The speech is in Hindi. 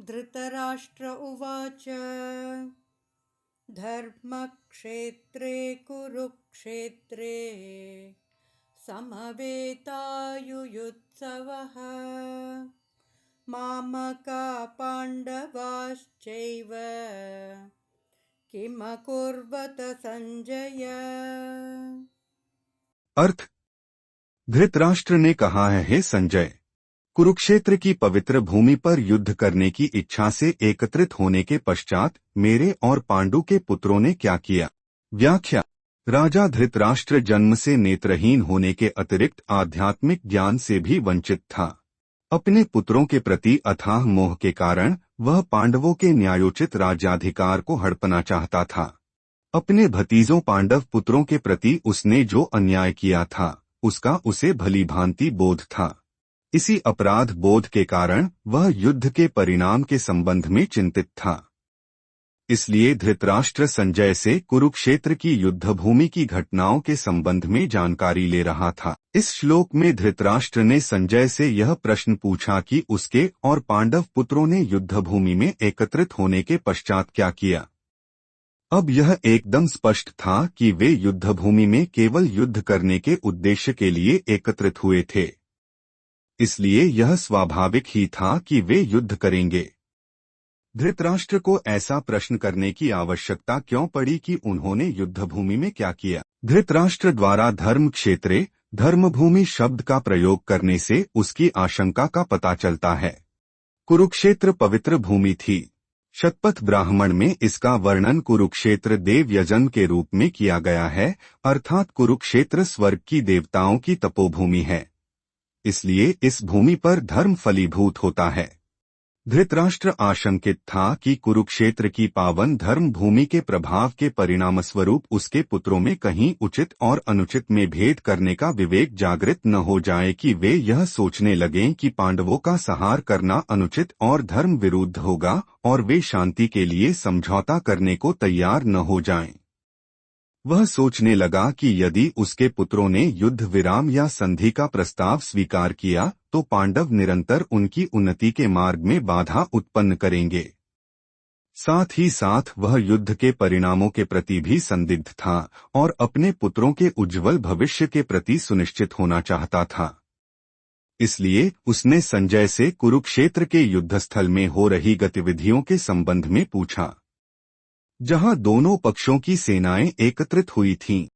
धृतराष्ट्र उवाच धर्मक्षेत्रे कुरुक्षेत्रे समवेतायुयुत्सवः मामका पाण्डवाश्चैव किमकुर्वत संजय। अर्थ। धृतराष्ट्र ने कहा है, हे संजय, कुरुक्षेत्र की पवित्र भूमि पर युद्ध करने की इच्छा से एकत्रित होने के पश्चात मेरे और पांडु के पुत्रों ने क्या किया। व्याख्या। राजा धृतराष्ट्र जन्म से नेत्रहीन होने के अतिरिक्त आध्यात्मिक ज्ञान से भी वंचित था। अपने पुत्रों के प्रति अथाह मोह के कारण वह पांडवों के न्यायोचित राज्याधिकार को हड़पना चाहता था। अपने भतीजों पांडव पुत्रों के प्रति उसने जो अन्याय किया था उसका उसे भली भांति बोध था। इसी अपराध बोध के कारण वह युद्ध के परिणाम के संबंध में चिंतित था। इसलिए धृतराष्ट्र संजय से कुरुक्षेत्र की युद्धभूमि की घटनाओं के संबंध में जानकारी ले रहा था। इस श्लोक में धृतराष्ट्र ने संजय से यह प्रश्न पूछा कि उसके और पांडव पुत्रों ने युद्धभूमि में एकत्रित होने के पश्चात क्या किया। अब यह एकदम स्पष्ट था कि वे युद्धभूमि में केवल युद्ध करने के उद्देश्य के लिए एकत्रित हुए थे। इसलिए यह स्वाभाविक ही था कि वे युद्ध करेंगे। धृतराष्ट्र को ऐसा प्रश्न करने की आवश्यकता क्यों पड़ी कि उन्होंने युद्धभूमि में क्या किया। धृतराष्ट्र द्वारा धर्म क्षेत्रे धर्मभूमि शब्द का प्रयोग करने से उसकी आशंका का पता चलता है। कुरुक्षेत्र पवित्र भूमि थी। शतपथ ब्राह्मण में इसका वर्णन कुरुक्षेत्र देव यजन के रूप में किया गया है, अर्थात कुरुक्षेत्र स्वर्ग की देवताओं की तपोभूमि है। इसलिए इस भूमि पर धर्म फलीभूत होता है। धृतराष्ट्र आशंकित था कि कुरुक्षेत्र की पावन धर्म भूमि के प्रभाव के परिणामस्वरूप उसके पुत्रों में कहीं उचित और अनुचित में भेद करने का विवेक जागृत न हो जाए कि वे यह सोचने लगें कि पांडवों का संहार करना अनुचित और धर्म विरुद्ध होगा और वे शांति के लिए समझौता करने को तैयार न हो जाएं। वह सोचने लगा कि यदि उसके पुत्रों ने युद्ध विराम या संधि का प्रस्ताव स्वीकार किया तो पांडव निरंतर उनकी उन्नति के मार्ग में बाधा उत्पन्न करेंगे। साथ ही साथ वह युद्ध के परिणामों के प्रति भी संदिग्ध था और अपने पुत्रों के उज्जवल भविष्य के प्रति सुनिश्चित होना चाहता था। इसलिए उसने संजय से कुरुक्षेत्र के युद्धस्थल में हो रही गतिविधियों के संबंध में पूछा, जहां दोनों पक्षों की सेनाएं एकत्रित हुई थीं।